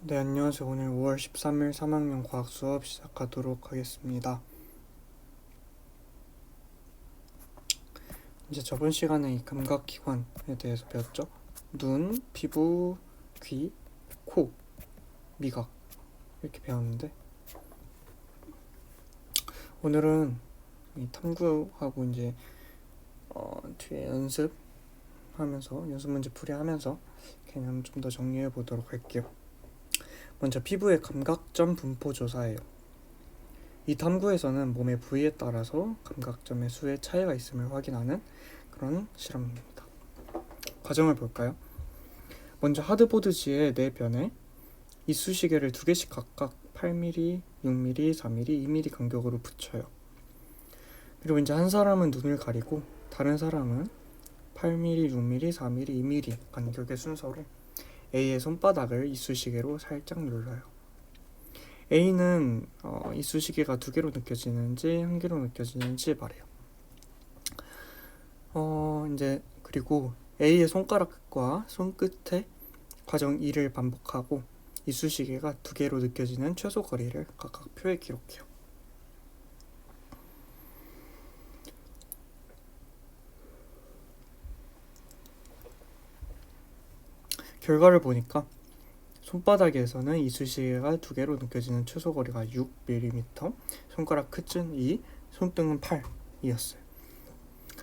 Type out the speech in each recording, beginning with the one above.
네, 안녕하세요. 오늘 5월 13일 3학년 과학 수업 시작하도록 하겠습니다. 이제 저번 시간에 이 감각기관에 대해서 배웠죠? 눈, 피부, 귀, 코, 미각 이렇게 배웠는데 오늘은 이 탐구하고 이제 뒤에 연습하면서 연습 문제 풀이하면서 개념 좀 더 정리해 보도록 할게요. 먼저 피부의 감각점 분포 조사예요. 이 탐구에서는 몸의 부위에 따라서 감각점의 수의 차이가 있음을 확인하는 그런 실험입니다. 과정을 볼까요? 먼저 하드보드지의 네 변에 이쑤시개를 두 개씩 각각 8mm, 6mm, 4mm, 2mm 간격으로 붙여요. 그리고 이제 한 사람은 눈을 가리고 다른 사람은 8mm, 6mm, 4mm, 2mm 간격의 순서로 A의 손바닥을 이쑤시개로 살짝 눌러요. A는 이쑤시개가 두 개로 느껴지는지 한 개로 느껴지는지 말해요. 이제 그리고 A의 손가락과 손끝에 과정 2를 반복하고 이쑤시개가 두 개로 느껴지는 최소 거리를 각각 표에 기록해요. 결과를 보니까 손바닥에서는 이쑤시개가 두 개로 느껴지는 최소 거리가 6mm, 손가락 끝은 2, 손등은 8이었어요.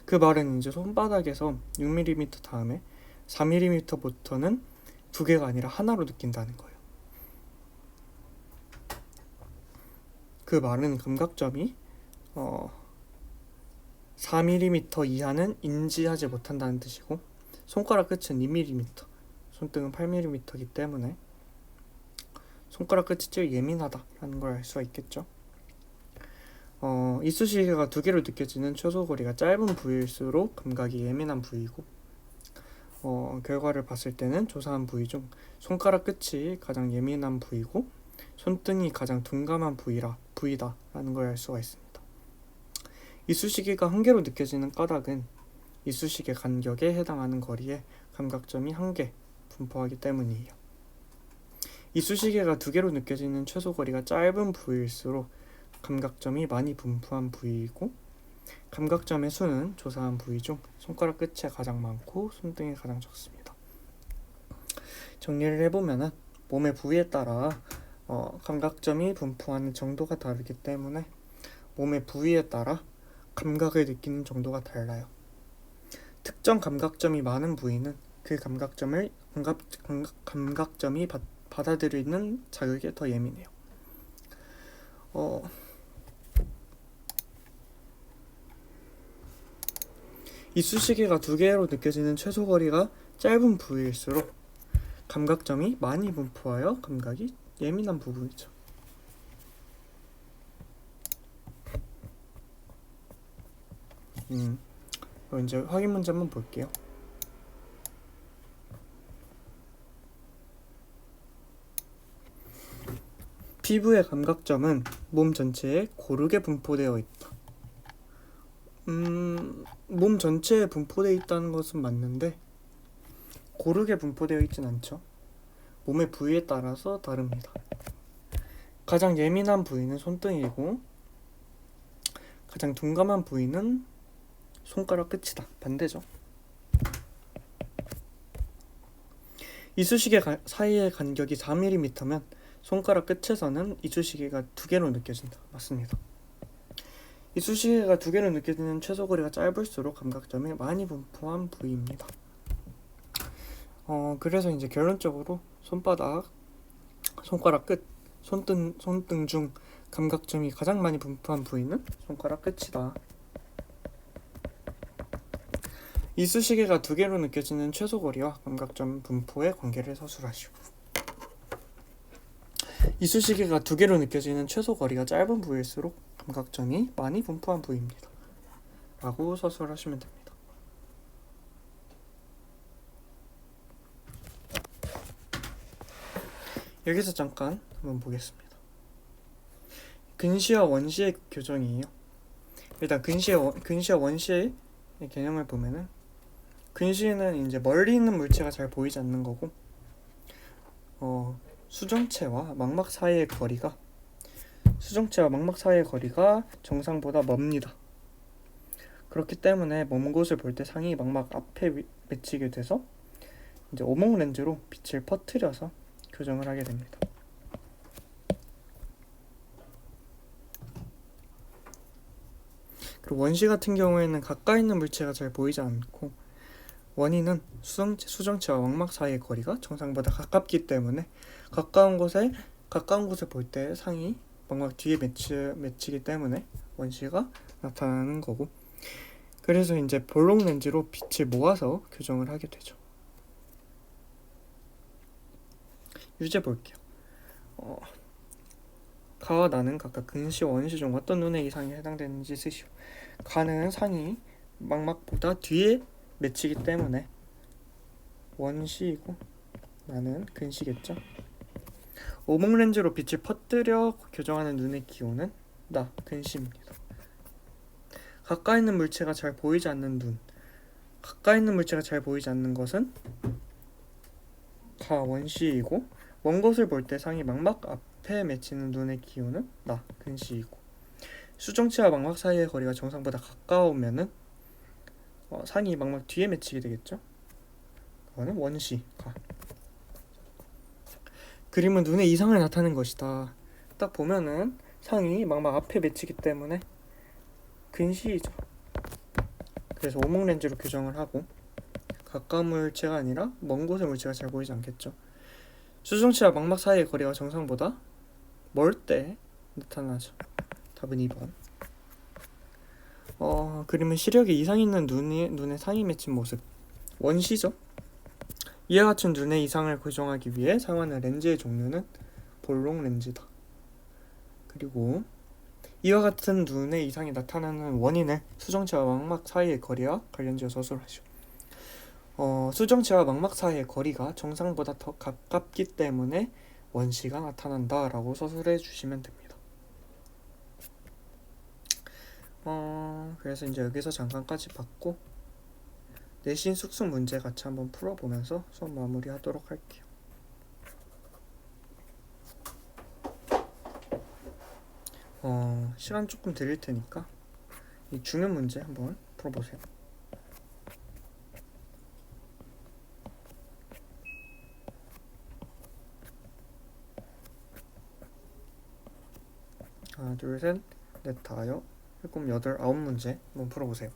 그 말은 이제 손바닥에서 6mm 다음에 4mm부터는 두 개가 아니라 하나로 느낀다는 거예요. 그 말은 감각점이 4mm 이하는 인지하지 못한다는 뜻이고 손가락 끝은 2mm, 손등은 8mm이기 때문에 손가락 끝이 제일 예민하다라는 걸 알 수가 있겠죠. 이쑤시개가 두 개로 느껴지는 최소 거리가 짧은 부위일수록 감각이 예민한 부위고 결과를 봤을 때는 조사한 부위 중 손가락 끝이 가장 예민한 부위고 손등이 가장 둔감한 부위다라는 걸 알 수가 있습니다. 이쑤시개가 한 개로 느껴지는 까닭은 이쑤시개 간격에 해당하는 거리에 감각점이 한 개 분포하기 때문이에요. 이쑤시개가 두 개로 느껴지는 최소 거리가 짧은 부위일수록 감각점이 많이 분포한 부위이고 감각점의 수는 조사한 부위 중 손가락 끝에 가장 많고 손등에 가장 적습니다. 정리를 해보면은 몸의 부위에 따라 감각점이 분포하는 정도가 다르기 때문에 몸의 부위에 따라 감각을 느끼는 정도가 달라요. 특정 감각점이 많은 부위는 그 감각점이 받아들이는 자극에 더 예민해요. 이쑤시개가 두 개로 느껴지는 최소 거리가 짧은 부위일수록 감각점이 많이 분포하여 감각이 예민한 부분이죠. 그럼 이제 확인 문제 한번 볼게요. 피부의 감각점은 몸 전체에 고르게 분포되어 있다. 몸 전체에 분포되어 있다는 것은 맞는데 고르게 분포되어 있진 않죠. 몸의 부위에 따라서 다릅니다. 가장 예민한 부위는 손등이고 가장 둔감한 부위는 손가락 끝이다. 반대죠. 이쑤시개 사이의 간격이 4mm면 손가락 끝에서는 이쑤시개가 두 개로 느껴진다. 맞습니다. 이쑤시개가 두 개로 느껴지는 최소 거리가 짧을수록 감각점이 많이 분포한 부위입니다. 그래서 이제 결론적으로 손바닥, 손가락 끝, 손등 중 감각점이 가장 많이 분포한 부위는 손가락 끝이다. 이쑤시개가 두 개로 느껴지는 최소 거리와 감각점 분포의 관계를 서술하시고 이쑤시개가 두 개로 느껴지는 최소 거리가 짧은 부위일수록 감각점이 많이 분포한 부위입니다. 라고 서술하시면 됩니다. 여기서 잠깐 한번 보겠습니다. 근시와 원시의 교정이에요. 일단 근시와 원시의 개념을 보면은 근시는 이제 멀리 있는 물체가 잘 보이지 않는 거고 수정체와 망막 사이의 거리가 정상보다 멉니다. 그렇기 때문에 먼 곳을 볼 때 상이 망막 앞에 맺히게 돼서 이제 오목 렌즈로 빛을 퍼뜨려서 교정을 하게 됩니다. 그리고 원시 같은 경우에는 가까이 있는 물체가 잘 보이지 않고, 원인은 수정체와 망막 사이의 거리가 정상보다 가깝기 때문에 가까운 곳을 볼 때 상이 망막 뒤에 맺히기 때문에 원시가 나타나는 거고, 그래서 이제 볼록 렌즈로 빛을 모아서 교정을 하게 되죠. 유제 볼게요. 가와 나는 각각 근시, 원시 중 어떤 눈의 이상에 해당되는지 쓰시오. 가는 상이 망막보다 뒤에 맺히기 때문에 원시이고, 나는 근시겠죠. 오목 렌즈로 빛을 퍼뜨려 교정하는 눈의 기호는 나, 근시입니다. 가까이 있는 물체가 잘 보이지 않는 것은 가, 원시이고, 먼 곳을 볼 때 상이 망막 앞에 맺히는 눈의 기호는 나, 근시이고, 수정체와 망막 사이의 거리가 정상보다 가까우면은 상이 망막 뒤에 맺히게 되겠죠. 그거는 원시, 가. 그림은 눈의 이상을 나타내는 것이다. 딱 보면은 상이 망막 앞에 맺히기 때문에 근시이죠. 그래서 오목 렌즈로 교정을 하고, 가까운 물체가 아니라 먼 곳의 물체가 잘 보이지 않겠죠. 수정체와 망막 사이의 거리가 정상보다 멀 때 나타나죠. 답은 2번. 그림은 시력에 이상이 있는 눈에 상이 맺힌 모습, 원시죠. 이와 같은 눈의 이상을 교정하기 위해 사용하는 렌즈의 종류는 볼록 렌즈다. 그리고 이와 같은 눈의 이상이 나타나는 원인을 수정체와 망막 사이의 거리와 관련지어 서술하시오. 수정체와 망막 사이의 거리가 정상보다 더 가깝기 때문에 원시가 나타난다 라고 서술해 주시면 됩니다. 그래서 이제 여기서 잠깐까지 봤고, 내신 숙성 문제 같이 한번 풀어보면서 수업 마무리 하도록 할게요. 시간 조금 드릴 테니까 이 중요한 문제 한번 풀어보세요. 하나, 둘, 셋, 넷, 다여, 일곱, 여덟, 아홉 문제 한번 풀어보세요.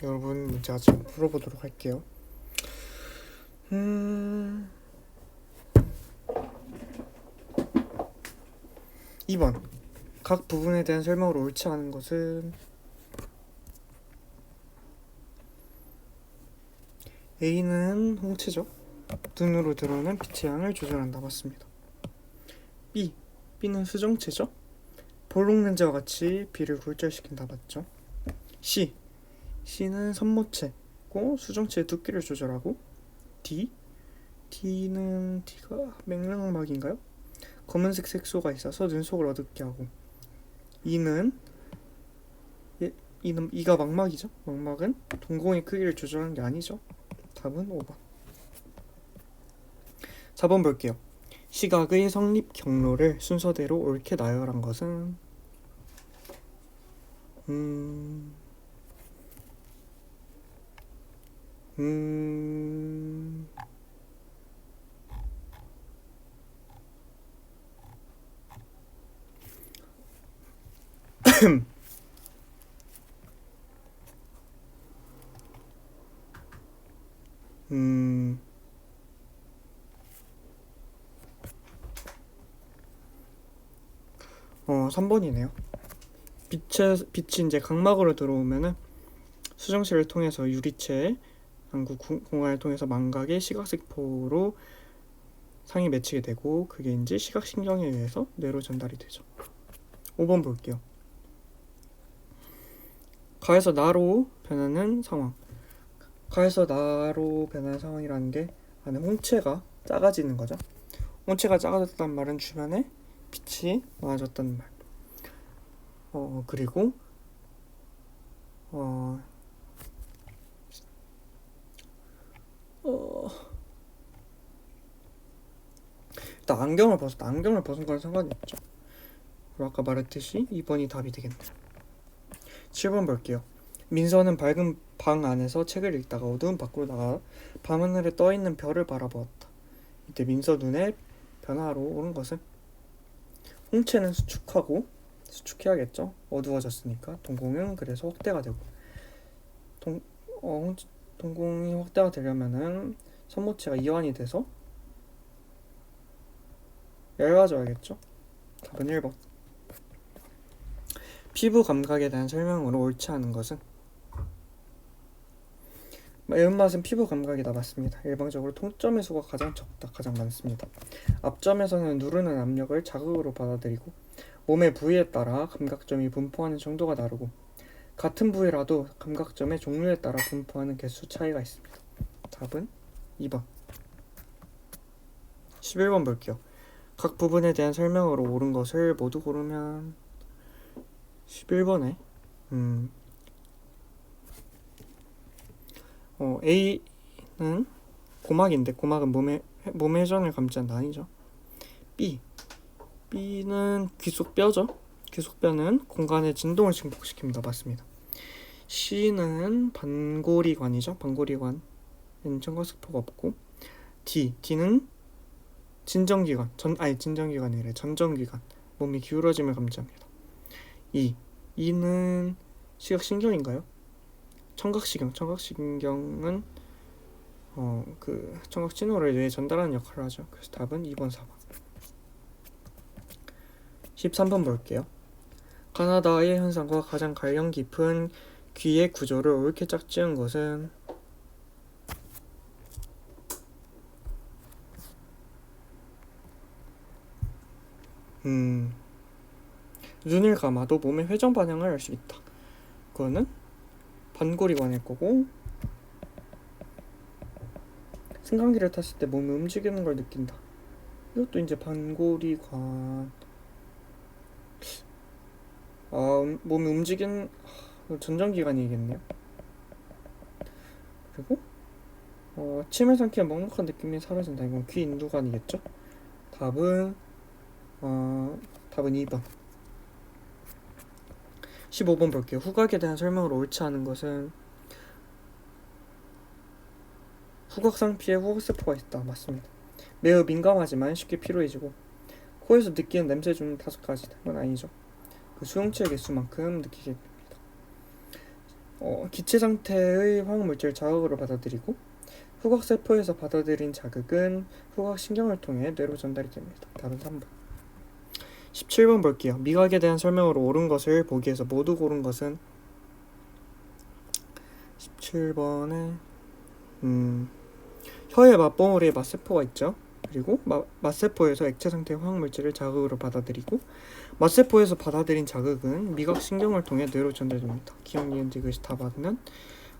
여러분 문제 지금 풀어보도록 할게요. 2번. 각 부분에 대한 설명으로 옳지 않은 것은 A는 홍채죠. 눈으로 들어오는 빛의 양을 조절한다. 맞습니다. B는 수정체죠. 볼록 렌즈와 같이 B를 굴절시킨다. 맞죠. C는 선모체고 수정체의 두께를 조절하고 D가 맥락막인가요? 검은색 색소가 있어서 눈속을 어둡게 하고 E가 망막이죠. 망막은 동공의 크기를 조절하는 게 아니죠. 답은 5번. 4번 볼게요. 시각의 성립 경로를 순서대로 옳게 나열한 것은 음 3번이네요. 빛이 이제 각막으로 들어오면은 수정체를 통해서 유리체 안구 공간을 통해서 망각의 시각세포로 상이 맺히게 되고 그게 이제 시각신경에 의해서 뇌로 전달이 되죠. 5번 볼게요. 가에서 나로 변하는 상황. 가에서 나로 변하는 상황이라는 게 안에 홍채가 작아지는 거죠. 홍채가 작아졌다는 말은 주변에 빛이 많아졌다는 말. 그리고 일단 안경을 벗은 건 상관이 없죠. 그리고 아까 말했듯이 2번이 답이 되겠네요. 7번 볼게요. 민서는 밝은 방 안에서 책을 읽다가 어두운 밖으로 나가 밤하늘에 떠있는 별을 바라보았다. 이때 민서 눈에 변화로 오는 것은 홍채는 수축해야겠죠. 어두워졌으니까. 동공은 그래서 확대가 되고 동공이 확대가 되려면은 선모체가 이완이 돼서 얇아져야겠죠. 답은 1번. 피부 감각에 대한 설명으로 옳지 않은 것은 매운맛은 피부 감각이다. 맞습니다. 일반적으로 통점의 수가 가장 적다. 가장 많습니다. 앞점에서는 누르는 압력을 자극으로 받아들이고 몸의 부위에 따라 감각점이 분포하는 정도가 다르고 같은 부위라도 감각점의 종류에 따라 분포하는 개수 차이가 있습니다. 답은 2번. 11번 볼게요. 각 부분에 대한 설명으로 옳은 것을 모두 고르면 11번에 A는 고막인데 고막은 몸의 회전을 감지한다. 아니죠. B는 귀속뼈죠. 귀속뼈는 공간의 진동을 증폭시킵니다. 맞습니다. C는 반고리관이죠. 반고리관에는 청각세포가 없고 D는 진정기관, 진정기관이래. 전정기관, 몸이 기울어짐을 감지합니다. E는 시각신경인가요? 청각신경은 그 청각 신호를 뇌에 전달하는 역할을 하죠. 그래서 답은 2번, 4번. 13번 볼게요. 가나다의 현상과 가장 관련 깊은 귀의 구조를 옳게 짝지은 것은 눈을 감아도 몸의 회전 반응을 알 수 있다. 그거는 반고리관일 거고 승강기를 탔을 때 몸이 움직이는 걸 느낀다. 이것도 이제 반고리관. 몸이 움직이는 전정기관이겠네요. 그리고 침을 삼키면 먹먹한 느낌이 사라진다. 이건 귀 인두관이겠죠. 답은 2번. 15번 볼게요. 후각에 대한 설명으로 옳지 않은 것은 후각상피에 후각세포가 있다. 맞습니다. 매우 민감하지만 쉽게 피로해지고 코에서 느끼는 냄새 중 5가지다. 이건 아니죠. 그 수용체의 개수만큼 느끼게 됩니다. 기체 상태의 화학물질 자극으로 받아들이고 후각세포에서 받아들인 자극은 후각신경을 통해 뇌로 전달이 됩니다. 답은 3번. 17번 볼게요. 미각에 대한 설명으로 옳은 것을 보기에서 모두 고른 것은 17번에 혀의 맞봉우리에 맛세포가 있죠. 그리고 맛세포에서 액체 상태의 화학물질을 자극으로 받아들이고 맛세포에서 받아들인 자극은 미각신경을 통해 뇌로 전달됩니다. 기억, 니은, 디귿이 다 맞으면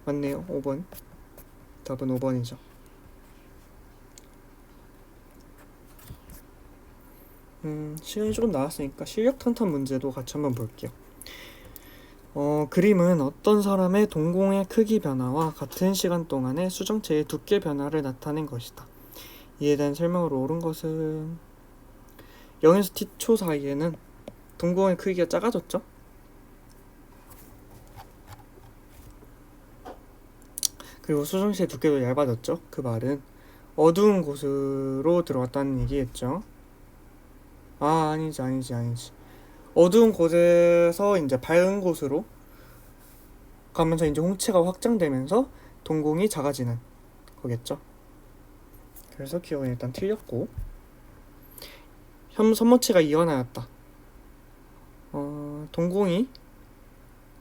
맞네요. 5번. 답은 5번이죠. 시간이 조금 나왔으니까 실력 탄탄 문제도 같이 한번 볼게요. 그림은 어떤 사람의 동공의 크기 변화와 같은 시간 동안의 수정체의 두께 변화를 나타낸 것이다. 이에 대한 설명으로 옳은 것은 0에서 t초 사이에는 동공의 크기가 작아졌죠? 그리고 수정체의 두께도 얇아졌죠? 그 말은 어두운 곳으로 들어갔다는 얘기겠죠? 아니지. 어두운 곳에서 이제 밝은 곳으로 가면서 이제 홍채가 확장되면서 동공이 작아지는 거겠죠. 그래서 기억은 일단 틀렸고, 선모체가 이완하였다. 동공이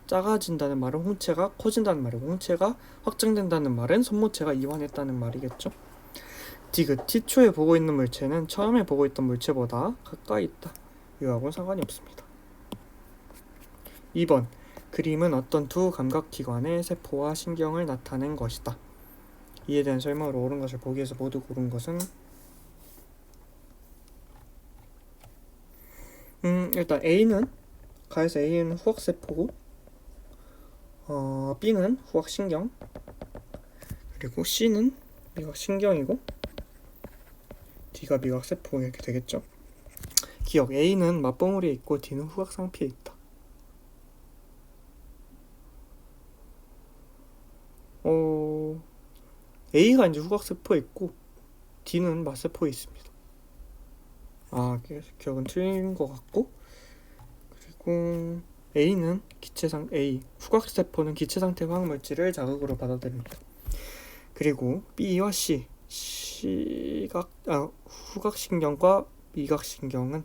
작아진다는 말은 홍채가 커진다는 말이고, 홍채가 확장된다는 말은 선모체가 이완했다는 말이겠죠. 디귿, t초에 보고 있는 물체는 처음에 보고 있던 물체보다 가까이 있다. 이거하고는 상관이 없습니다. 2번, 그림은 어떤 두 감각기관의 세포와 신경을 나타낸 것이다. 이에 대한 설명으로 옳은 것을 보기에서 모두 고른 것은 일단 가에서 A는 후각세포고 B는 후각신경, 그리고 C는 미각신경이고 D가 미각세포 이렇게 되겠죠. 기억, A는 맞봉우리에 있고 D는 후각상피에 있다. A가 이제 후각세포에 있고 D는 맛세포에 있습니다. 기억은 틀린 것 같고, 그리고 후각세포는 기체상태 화학물질을 자극으로 받아들입니다. 그리고 B와 후각신경과 미각신경은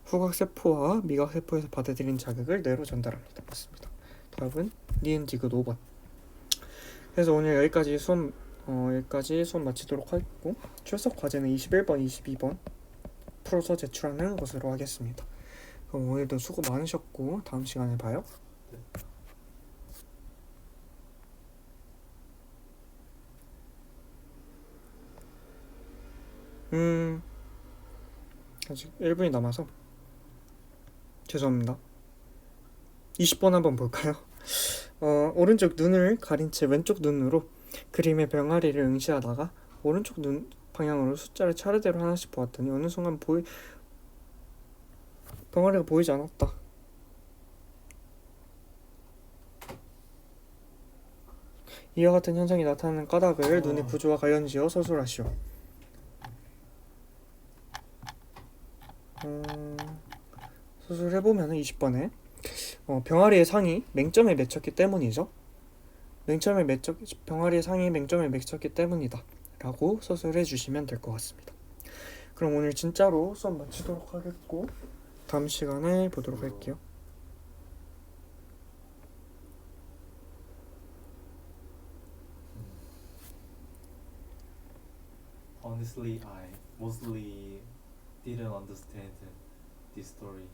후각세포와 미각세포에서 받아들인 자극을 뇌로 전달합니다. 맞습니다. 답은 니은 디귿 5번. 그래서 오늘 여기까지 수업 마치도록 하겠고, 출석 과제는 21번, 22번 풀어서 제출하는 것으로 하겠습니다. 그럼 오늘도 수고 많으셨고 다음 시간에 봐요. 아직 1분이 남아서 죄송합니다. 20번 한번 볼까요? 오른쪽 눈을 가린 채 왼쪽 눈으로 그림의 병아리를 응시하다가 오른쪽 눈 방향으로 숫자를 차례대로 하나씩 보았더니 어느 순간 병아리가 보이지 않았다. 이와 같은 현상이 나타나는 까닭을 눈의 구조와 관련지어 서술하시오. 서술해보면 20번에 병아리의 상이 맹점에 맺혔기 때문이죠. 병아리의 상이 맹점에 맺혔기 때문이다 라고 서술해 주시면 될 것 같습니다. 그럼 오늘 진짜로 수업 마치도록 하겠고 다음 시간에 보도록 할게요. Honestly, I mostly didn't understand this story.